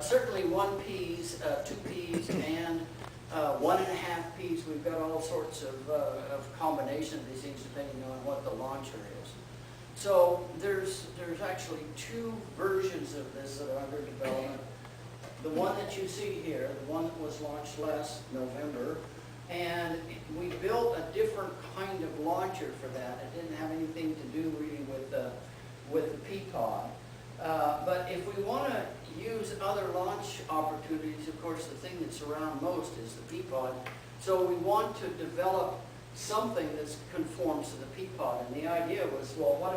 certainly 1 Ps, 2 Ps, and 1.5 Ps. We've got all sorts of combination of these things depending on what the launcher is. So there's actually 2 versions of this that are under development. The one that you see here, the one that was launched last November, and we built a different kind of launcher for that. It didn't have anything to do really with the P-pod. But if we want to use other launch opportunities, of course, the thing that's around most is the P-pod. So we want to develop something that conforms to the P-pod. And the idea was, well, what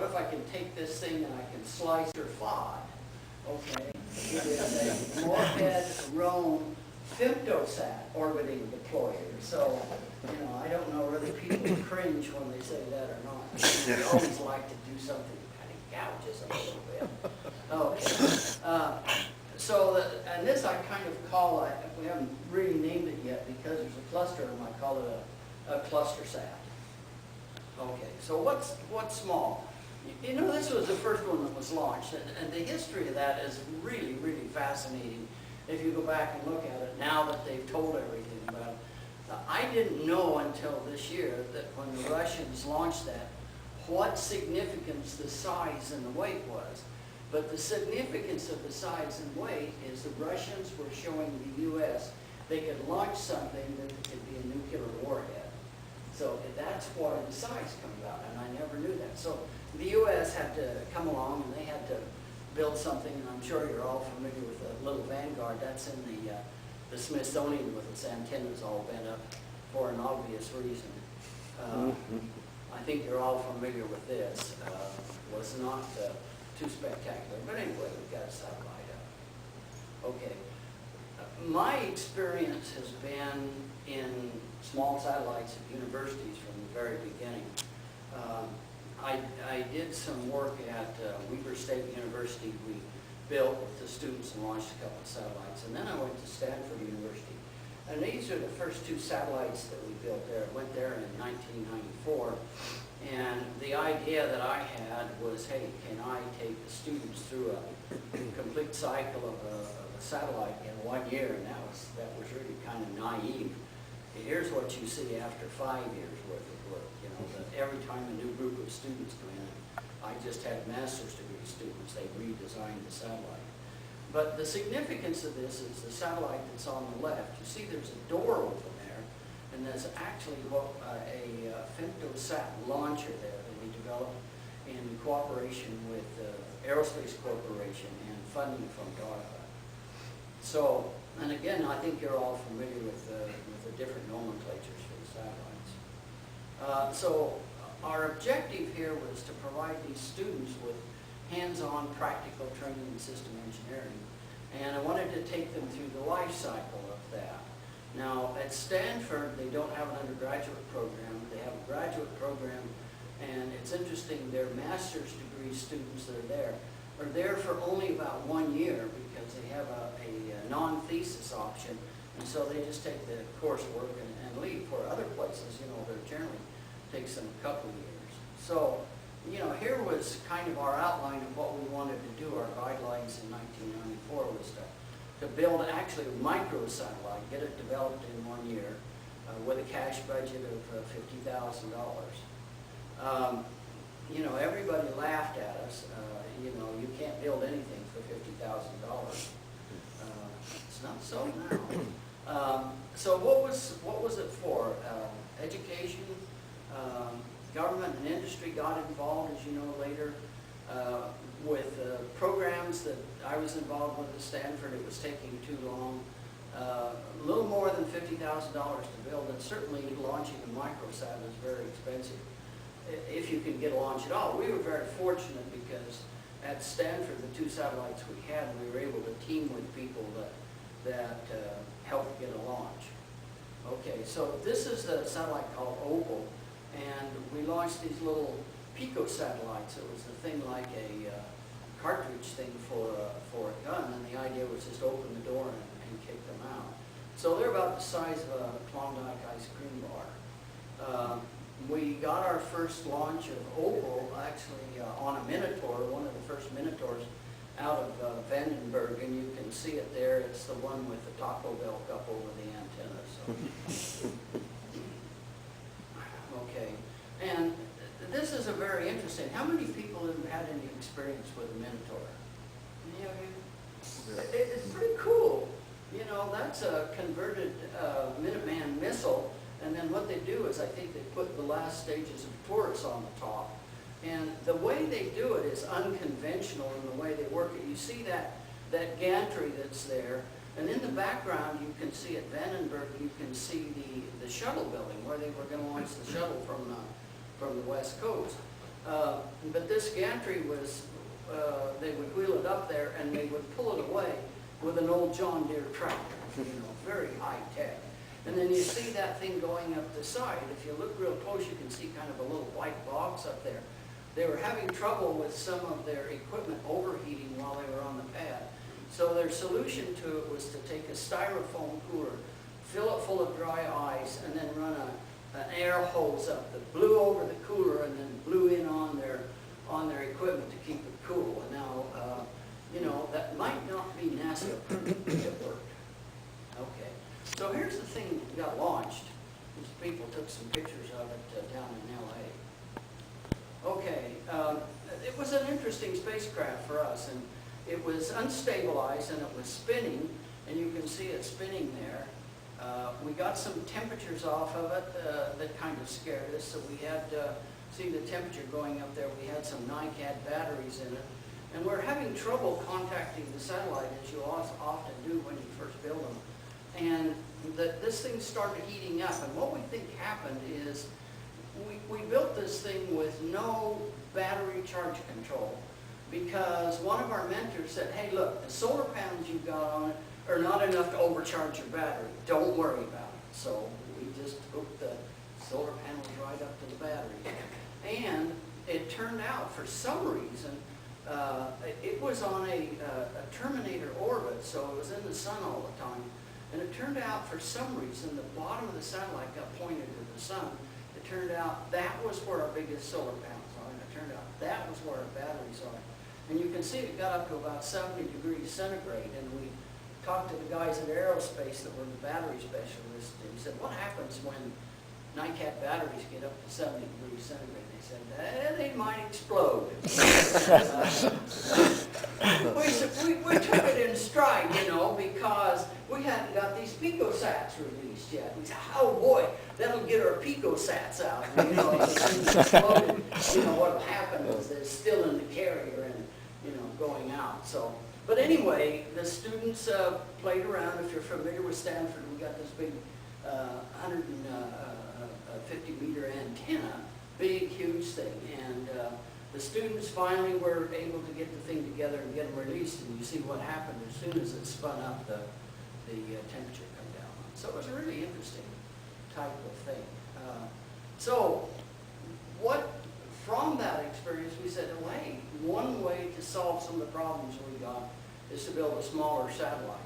if I can take this thing and I can slice or FOD? Okay, it is a Morehead Rome femtosat orbiting deployer. So, you know, I don't know whether people cringe when they say that or not. They always like to do something that kind of gouges a little bit. Okay. And this I kind of call, we haven't really named it yet because there's a cluster of them, I call it a cluster sat. Okay, so what's small? You know, this was the first one that was launched, and the history of that is really, really fascinating if you go back and look at it now that they've told everything about it. I didn't know until this year that when the Russians launched that, what significance the size and the weight was. But the significance of the size and weight is the Russians were showing the U.S. they could launch something that could be a nuclear warhead. So that's why the size comes out, and I never knew that. So the U.S. had to come along and they had to build something, and I'm sure you're all familiar with the little Vanguard. That's in the Smithsonian with its antennas all bent up for an obvious reason. I think you're all familiar with this. Was not too spectacular, but anyway, we've got a satellite up. Okay. My experience has been in small satellites at universities from the very beginning. I did some work at Weber State University. We built with the students and launched a couple of satellites. And then I went to Stanford University. And these are the first 2 satellites that we built there. I went there in 1994. And the idea that I had was, hey, can I take the students through a complete cycle of a satellite in 1 year? And that was really kind of naive. Here's what you see after 5 years worth of work. You know, that every time a new group of students come in, I just had master's degree students. They redesigned the satellite. But the significance of this is the satellite that's on the left. You see there's a door open there, and there's actually a femtosat launcher there that we developed in cooperation with Aerospace Corporation and funding from DARPA. So, and again, I think you're all familiar with the different nomenclatures for the satellites. So our objective here was to provide these students with hands-on practical training in system engineering. And I wanted to take them through the life cycle of that. Now, at Stanford, they don't have an undergraduate program. They have a graduate program. And it's interesting, their master's degree students that are there for only about 1 year because they have a non-thesis option. And so they just take the coursework and leave. For other places, you know, they're generally takes them a couple of years. So, you know, here was kind of our outline of what we wanted to do. Our guidelines in 1994 was to build actually a microsatellite, get it developed in 1 year with a cash budget of $50,000. You know, everybody laughed at us. You know, you can't build anything for $50,000. It's not so now. So what was it for? Education, government and industry got involved, as you know, later. With programs that I was involved with at Stanford, it was taking too long. A little more than $50,000 to build, and certainly launching a microsat is very expensive if you can get a launch at all. We were very fortunate because at Stanford, the 2 satellites we had, we were able to team with people that helped get a launch. Okay, so this is a satellite called Opal, and we launched these little pico satellites. It was a thing like a cartridge thing for a gun, and the idea was just open the door and kick them out. So they're about the size of a Klondike ice cream bar. We got our first launch of Opal actually on a Minotaur, one of the first Minotaurs out of Vandenberg, and you can see it there. It's the one with the Taco Bell cup over the antenna. So. Okay, and this is a very interesting. How many people have had any experience with a Minotaur? Any of you? It's pretty cool. You know, that's a converted Minuteman missile, and then what they do is I think they put the last stages of Taurus on the top. And the way they do it is unconventional in the way they work it. You see that gantry that's there, and in the background you can see at Vandenberg, you can see the shuttle building where they were going to launch the shuttle from the west coast. But this gantry was, they would wheel it up there and they would pull it away with an old John Deere tractor, you know, very high tech. And then you see that thing going up the side. If you look real close, you can see kind of a little white box up there. They were having trouble with some of their equipment overheating while they were on the pad. So their solution to it was to take a styrofoam cooler, fill it full of dry ice, and then run an air hose up that blew over the cooler and then blew in on their equipment to keep it cool. And now, you know, that might not be NASA approved, but it worked. Okay, so here's the thing that got launched. These people took some pictures of it down in LA. Okay, it was an interesting spacecraft for us, and it was unstabilized and it was spinning, and you can see it spinning there. We got some temperatures off of it that kind of scared us, so we had, see the temperature going up there, we had some NiCad batteries in it, and we're having trouble contacting the satellite, as you often do when you first build them. And this thing started heating up, and what we think happened is we built this thing with no battery charge control, because one of our mentors said, hey look, the solar panels you've got on it are not enough to overcharge your battery. Don't worry about it. So we just hooked the solar panels right up to the battery. And it turned out, for some reason, it was on a terminator orbit, so it was in the sun all the time. And it turned out, for some reason, the bottom of the satellite got pointed to the sun. It turned out that was where our biggest solar panels are, and it turned out that was where our batteries are. And you can see it got up to about 70 degrees centigrade, and we talked to the guys at Aerospace that were the battery specialists, and he said, what happens when NiCad batteries get up to 70 degrees centigrade? They said, they might explode. We took it in stride, you know, because we hadn't got these picosats released yet. We said, oh boy, that'll get our picosats out. And, you know, if the thing exploded, you know, what'll happen is they're still in the carrier and, you know, going out. So, but anyway, the students played around. If you're familiar with Stanford, we got this big 150-meter antenna, big, huge thing. And the students finally were able to get the thing together and get them released. And you see what happened as soon as it spun up, the temperature come down. So it was a really interesting type of thing. So from that experience, we said, oh, hey, one way to solve some of the problems we got is to build a smaller satellite.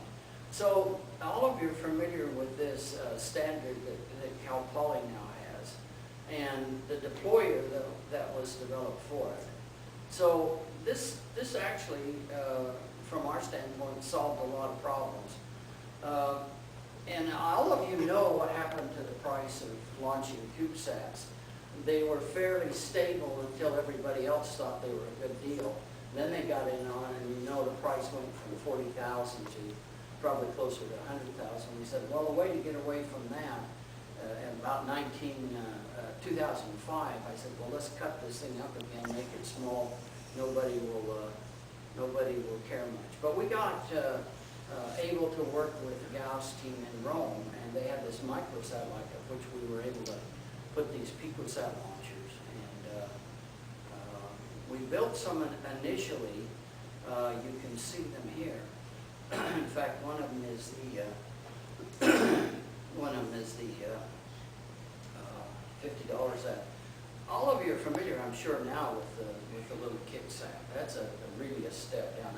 So all of you are familiar with this standard that Cal Poly now has, and the deployer that was developed for it. So this actually, from our standpoint, solved a lot of problems. And all of you know what happened to the price of launching CubeSats. They were fairly stable until everybody else thought they were a good deal. Then they got in on it, and you know the price went from 40,000 to probably closer to 100,000. We said, well, the way to get away from that, in about 2005, I said, well, let's cut this thing up again, make it small. Nobody will care much. But we got able to work with the Gauss team in Rome, and they had this microsatellite of which we were able to put these picosat launchers. And we built some initially. You can see them here. In fact, one of them is the $50 that all of you are familiar, I'm sure, now with the little kicksat. That's really a step down.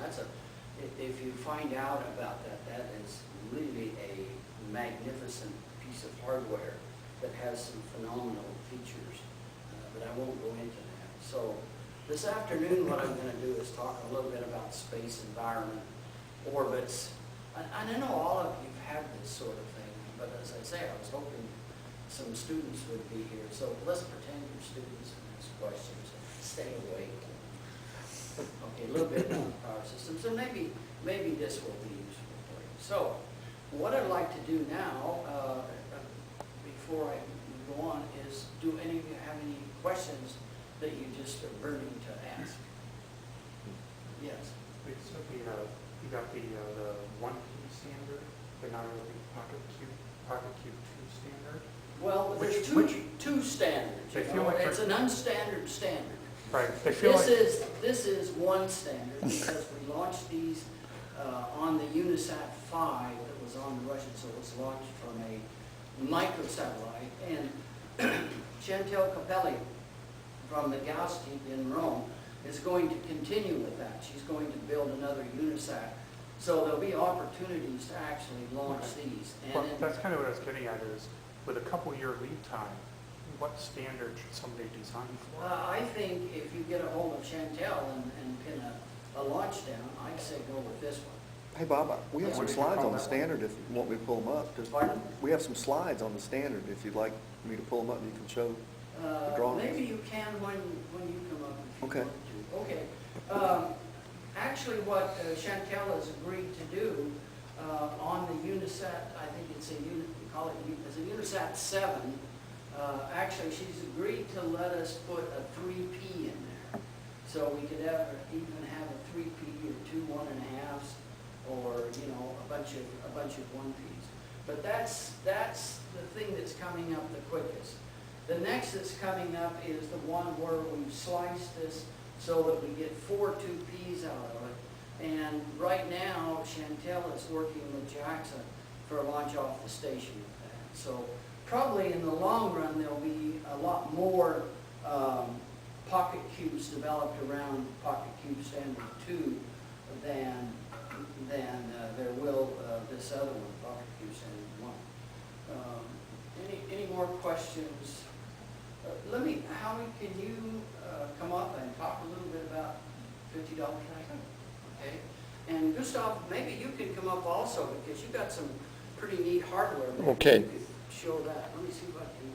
If you find out about that is really a magnificent piece of hardware that has some phenomenal features, but I won't go into that. So This afternoon, what I'm going to do is talk a little bit about space environment, orbits. And I know all of you have had this sort of thing, but as I say, I was hoping some students would be here. So let's pretend you're students and ask questions and stay awake. Okay, a little bit about the power system. So maybe this will be useful for you. So what I'd like to do now, before I go on, is do any of you have any questions that you just are burning to ask? Yes. So you got the 1P standard, but not really Pocketqube 2 standard. Well, there's two standards. They feel like it's an unstandard standard. Right. They feel This is one standard because we launched these on the UNISAT 5 that was on the Russian, so it was launched from a microsatellite. And Chantal Capelli from the Gauss team in Rome is going to continue with that. She's going to build another UNISAT. So there'll be opportunities to actually launch these. And well, that's kind of what I was getting at is, with a couple-year lead time, what standard should somebody design for? I think if you get a hold of Chantel and pin a launch down, I'd say go with this one. Hey Bob, we have Yeah. some slides on the standard if you want me to pull them up. Pardon? We have some slides on the standard if you'd like me to pull them up and you can show the drawings. Maybe you can when you come up. If you Okay. want to. Okay. Actually, what Chantel has agreed to do on the UNISAT, I think it's we call it as a UNISAT 7. Actually, she's agreed to let us put a 3P in there, so we could even have a 3P or 2 1.5s, or a bunch of 1Ps. But that's the thing that's coming up the quickest. The next that's coming up is the one where we've sliced this so that we get 4 2Ps out of it. And right now, Chantel is working with JAXA for a launch off the station with that. So probably in the long run, there'll be a lot more Pocketqubes developed around Pocketqube Standard 2 than there will this other one, Pocketqube Standard 1. Any more questions? Howie, can you come up and talk a little bit about $50 an acre? Okay. And Gustav, maybe you can come up also because you got some pretty neat hardware there. Okay. You could show that. Let me see if I can.